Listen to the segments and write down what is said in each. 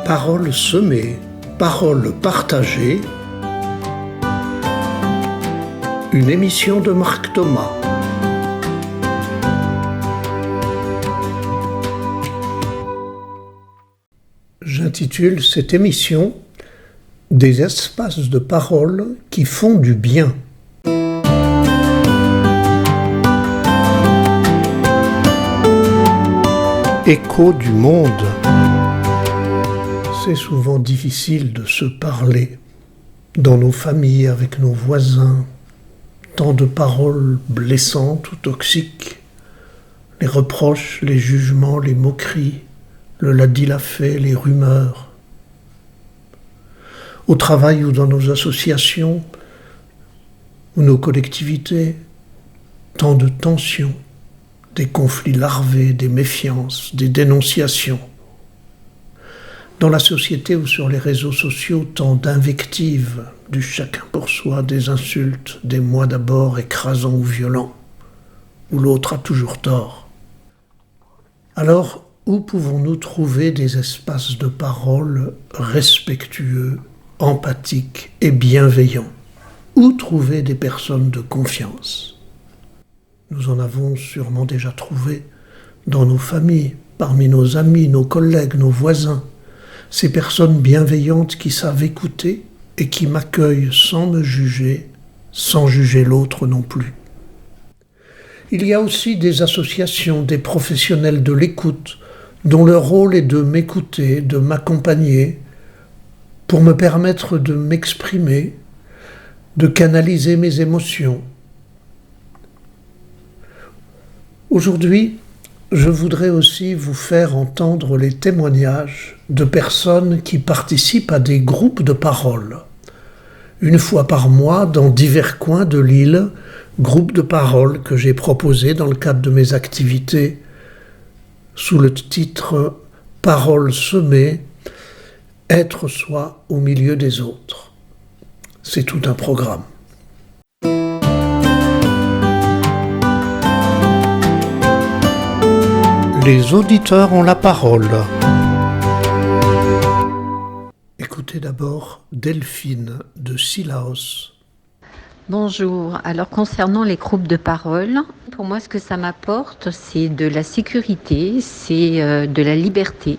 Paroles semées, paroles partagées. Une émission de Marc Thomas. J'intitule cette émission « Des espaces de parole qui font du bien ». Écho du monde. C'est souvent difficile de se parler, dans nos familles, avec nos voisins. Tant de paroles blessantes ou toxiques, les reproches, les jugements, les moqueries, le l'a dit l'a fait, les rumeurs. Au travail ou dans nos associations ou nos collectivités, tant de tensions, des conflits larvés, des méfiances, des dénonciations. Dans la société ou sur les réseaux sociaux, tant d'invectives, du chacun pour soi, des insultes, des moi d'abord écrasants ou violents, où l'autre a toujours tort. Alors, où pouvons-nous trouver des espaces de parole respectueux, empathiques et bienveillants? Où trouver des personnes de confiance? Nous en avons sûrement déjà trouvé dans nos familles, parmi nos amis, nos collègues, nos voisins. Ces personnes bienveillantes qui savent écouter et qui m'accueillent sans me juger, sans juger l'autre non plus. Il y a aussi des associations, des professionnels de l'écoute, dont le rôle est de m'écouter, de m'accompagner, pour me permettre de m'exprimer, de canaliser mes émotions. Aujourd'hui, je voudrais aussi vous faire entendre les témoignages de personnes qui participent à des groupes de parole. Une fois par mois, dans divers coins de l'île, groupes de parole que j'ai proposés dans le cadre de mes activités sous le titre « Paroles semées, être soi au milieu des autres ». C'est tout un programme. Les auditeurs ont la parole. Écoutez d'abord Delphine de Sillaos. Bonjour. Alors concernant les groupes de parole, pour moi ce que ça m'apporte, c'est de la sécurité, c'est de la liberté.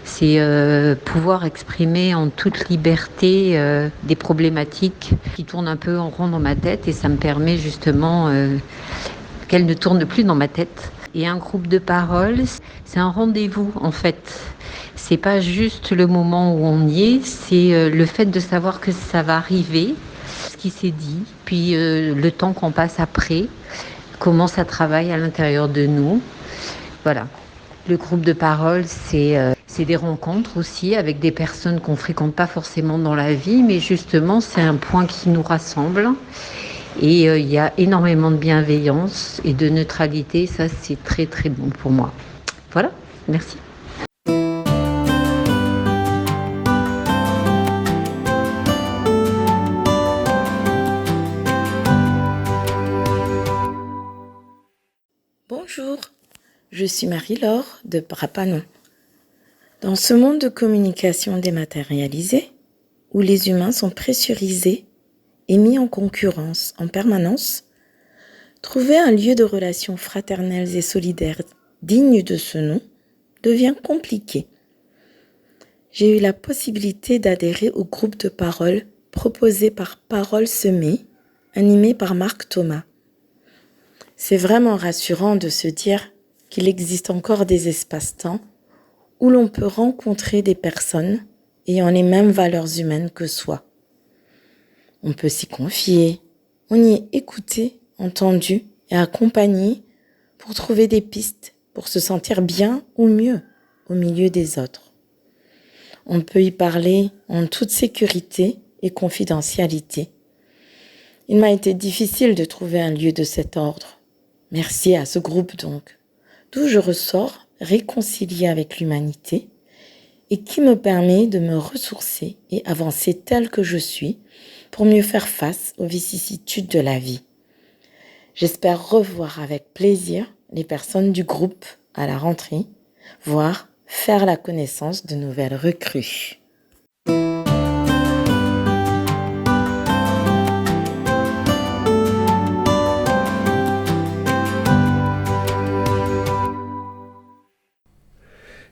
C'est pouvoir exprimer en toute liberté des problématiques qui tournent un peu en rond dans ma tête et ça me permet justement qu'elles ne tournent plus dans ma tête. Et un groupe de parole, c'est un rendez-vous en fait. C'est pas juste le moment où on y est, c'est le fait de savoir que ça va arriver, ce qui s'est dit, puis le temps qu'on passe après, comment ça travaille à l'intérieur de nous. Voilà. Le groupe de parole, c'est des rencontres aussi avec des personnes qu'on ne fréquente pas forcément dans la vie, mais justement, c'est un point qui nous rassemble. Et il y a énormément de bienveillance et de neutralité, ça c'est très très bon pour moi. Voilà, merci. Bonjour, je suis Marie-Laure de Brapanon. Dans ce monde de communication dématérialisée, où les humains sont pressurisés et mis en concurrence en permanence, trouver un lieu de relations fraternelles et solidaires digne de ce nom devient compliqué. J'ai eu la possibilité d'adhérer au groupe de parole proposé par Paroles semées, animé par Marc Thomas. C'est vraiment rassurant de se dire qu'il existe encore des espaces-temps où l'on peut rencontrer des personnes ayant les mêmes valeurs humaines que soi. On peut s'y confier, on y est écouté, entendu et accompagné pour trouver des pistes, pour se sentir bien ou mieux au milieu des autres. On peut y parler en toute sécurité et confidentialité. Il m'a été difficile de trouver un lieu de cet ordre. Merci à ce groupe donc, d'où je ressors réconciliée avec l'humanité et qui me permet de me ressourcer et avancer tel que je suis pour mieux faire face aux vicissitudes de la vie. J'espère revoir avec plaisir les personnes du groupe à la rentrée, voire faire la connaissance de nouvelles recrues.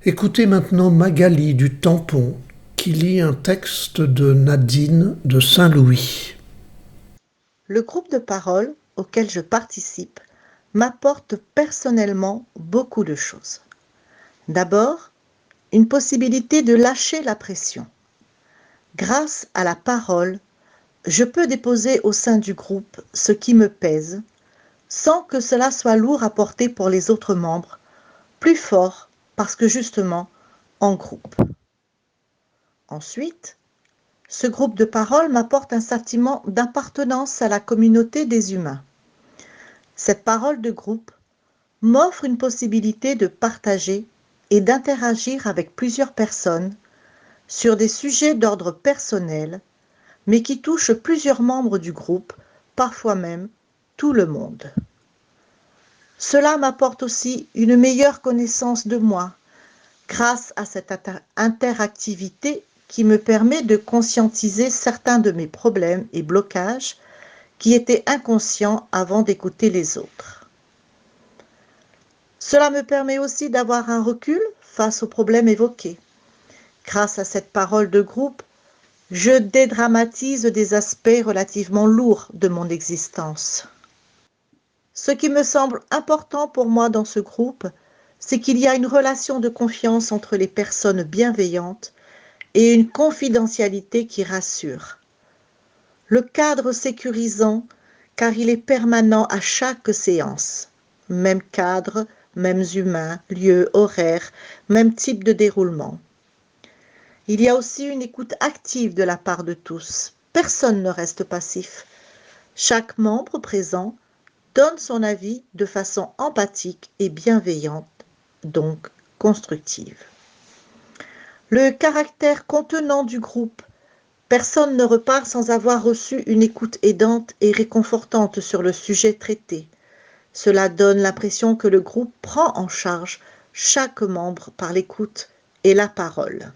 Écoutez maintenant Magali du Tampon qui lit un texte de Nadine de Saint-Louis. Le groupe de parole auquel je participe m'apporte personnellement beaucoup de choses. D'abord, une possibilité de lâcher la pression. Grâce à la parole, je peux déposer au sein du groupe ce qui me pèse, sans que cela soit lourd à porter pour les autres membres, plus fort parce que justement, en groupe. Ensuite, ce groupe de parole m'apporte un sentiment d'appartenance à la communauté des humains. Cette parole de groupe m'offre une possibilité de partager et d'interagir avec plusieurs personnes sur des sujets d'ordre personnel, mais qui touchent plusieurs membres du groupe, parfois même tout le monde. Cela m'apporte aussi une meilleure connaissance de moi, grâce à cette interactivité qui me permet de conscientiser certains de mes problèmes et blocages qui étaient inconscients avant d'écouter les autres. Cela me permet aussi d'avoir un recul face aux problèmes évoqués. Grâce à cette parole de groupe, je dédramatise des aspects relativement lourds de mon existence. Ce qui me semble important pour moi dans ce groupe, c'est qu'il y a une relation de confiance entre les personnes bienveillantes et une confidentialité qui rassure. Le cadre sécurisant, car il est permanent à chaque séance. Même cadre, mêmes humains, lieu, horaire, même type de déroulement. Il y a aussi une écoute active de la part de tous. Personne ne reste passif. Chaque membre présent donne son avis de façon empathique et bienveillante, donc constructive. Le caractère contenant du groupe, personne ne repart sans avoir reçu une écoute aidante et réconfortante sur le sujet traité. Cela donne l'impression que le groupe prend en charge chaque membre par l'écoute et la parole.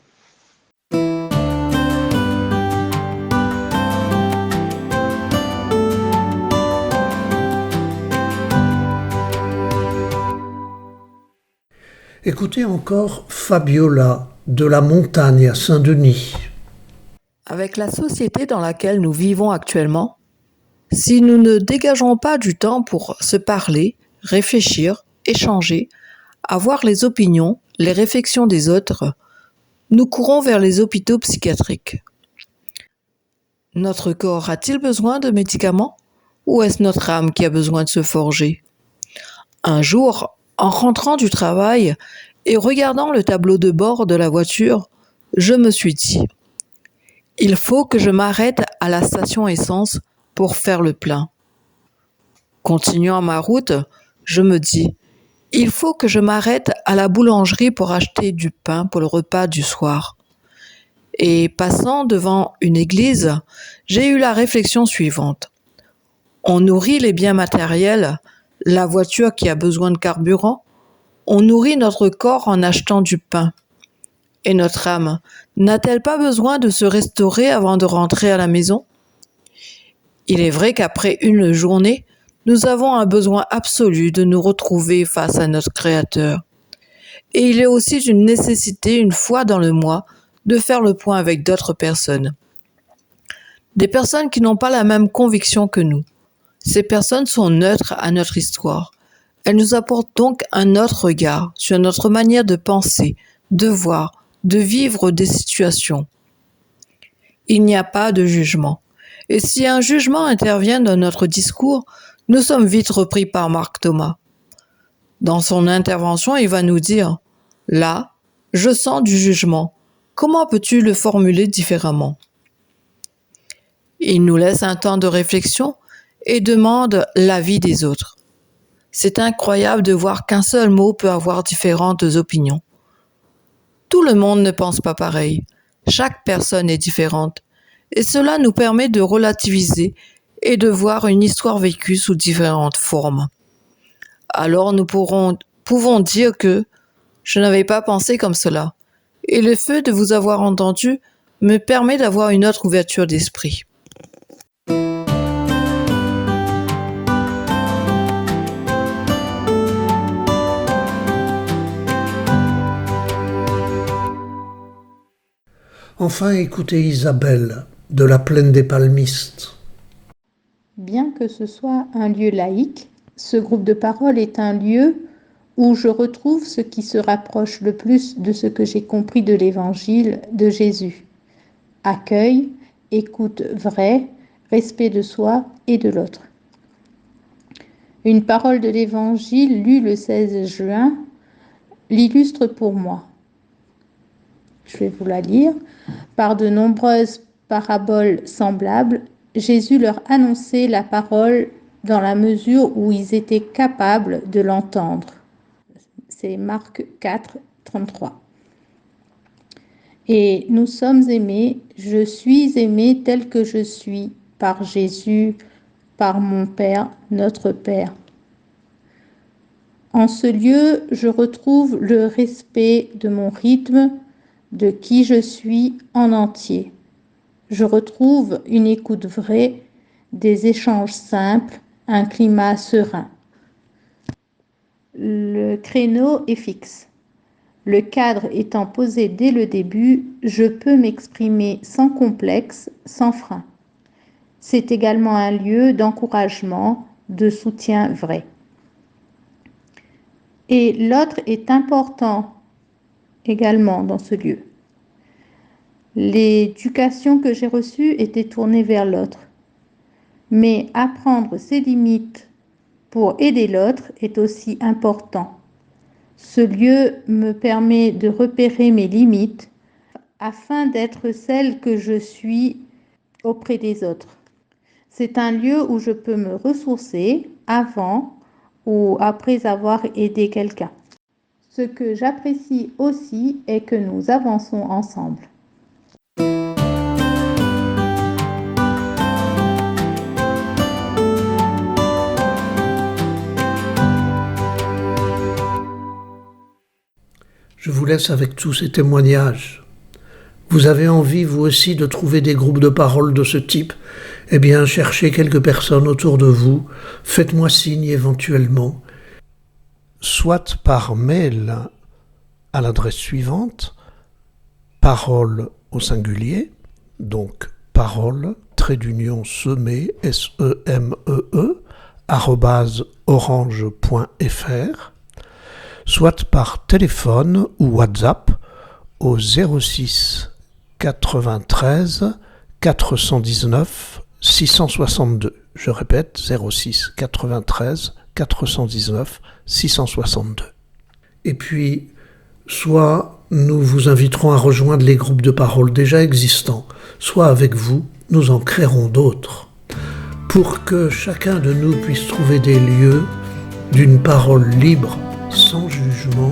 Écoutez encore Fabiola de la Montagne à Saint-Denis. Avec la société dans laquelle nous vivons actuellement, si nous ne dégageons pas du temps pour se parler, réfléchir, échanger, avoir les opinions, les réflexions des autres, nous courons vers les hôpitaux psychiatriques. Notre corps a-t-il besoin de médicaments ou est-ce notre âme qui a besoin de se forger ? Un jour, en rentrant du travail et regardant le tableau de bord de la voiture, je me suis dit « Il faut que je m'arrête à la station essence pour faire le plein. » Continuant ma route, je me dis « Il faut que je m'arrête à la boulangerie pour acheter du pain pour le repas du soir. » Et passant devant une église, j'ai eu la réflexion suivante. On nourrit les biens matériels, la voiture qui a besoin de carburant, on nourrit notre corps en achetant du pain. Et notre âme, n'a-t-elle pas besoin de se restaurer avant de rentrer à la maison ? Il est vrai qu'après une journée, nous avons un besoin absolu de nous retrouver face à notre Créateur. Et il est aussi une nécessité, une fois dans le mois, de faire le point avec d'autres personnes. Des personnes qui n'ont pas la même conviction que nous. Ces personnes sont neutres à notre histoire. Elles nous apportent donc un autre regard sur notre manière de penser, de voir, de vivre des situations. Il n'y a pas de jugement. Et si un jugement intervient dans notre discours, nous sommes vite repris par Marc Thomas. Dans son intervention, il va nous dire « Là, je sens du jugement. Comment peux-tu le formuler différemment ?» Il nous laisse un temps de réflexion et demande l'avis des autres. C'est incroyable de voir qu'un seul mot peut avoir différentes opinions. Tout le monde ne pense pas pareil. Chaque personne est différente. Et cela nous permet de relativiser et de voir une histoire vécue sous différentes formes. Alors nous pouvons dire que Je n'avais pas pensé comme cela. Et le fait de vous avoir entendu me permet d'avoir une autre ouverture d'esprit. Enfin, écoutez Isabelle, de la Plaine des Palmistes. Bien que ce soit un lieu laïque, ce groupe de parole est un lieu où je retrouve ce qui se rapproche le plus de ce que j'ai compris de l'évangile de Jésus. Accueil, écoute vraie, respect de soi et de l'autre. Une parole de l'évangile lue le 16 juin l'illustre pour moi. Je vais vous la lire. Par de nombreuses paraboles semblables, Jésus leur annonçait la parole dans la mesure où ils étaient capables de l'entendre. C'est Marc 4, 33. Et nous sommes aimés, je suis aimé tel que je suis, par Jésus, par mon Père, notre Père. En ce lieu, je retrouve le respect de mon rythme, de qui je suis en entier. Je retrouve une écoute vraie, des échanges simples, un climat serein. Le créneau est fixe. Le cadre étant posé dès le début, je peux m'exprimer sans complexe, sans frein. C'est également un lieu d'encouragement, de soutien vrai. Et l'autre est important également dans ce lieu. L'éducation que j'ai reçue était tournée vers l'autre. Mais apprendre ses limites pour aider l'autre est aussi important. Ce lieu me permet de repérer mes limites afin d'être celle que je suis auprès des autres. C'est un lieu où je peux me ressourcer avant ou après avoir aidé quelqu'un. Ce que j'apprécie aussi est que nous avançons ensemble. Je vous laisse avec tous ces témoignages. Vous avez envie, vous aussi, de trouver des groupes de parole de ce type? Eh bien, cherchez quelques personnes autour de vous, faites-moi signe éventuellement, soit par mail à l'adresse suivante, parole au singulier, donc parole, _semee, S-E-M-E-E, @orange.fr, soit par téléphone ou WhatsApp au 06 93 419 662. Je répète, 06 93 419 662. Et puis, soit nous vous inviterons à rejoindre les groupes de parole déjà existants, soit avec vous, nous en créerons d'autres, pour que chacun de nous puisse trouver des lieux d'une parole libre, sans jugement,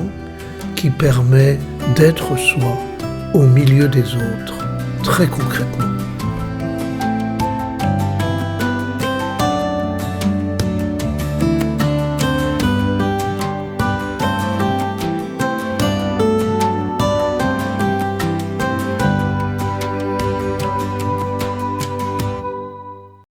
qui permet d'être soi au milieu des autres, très concrètement.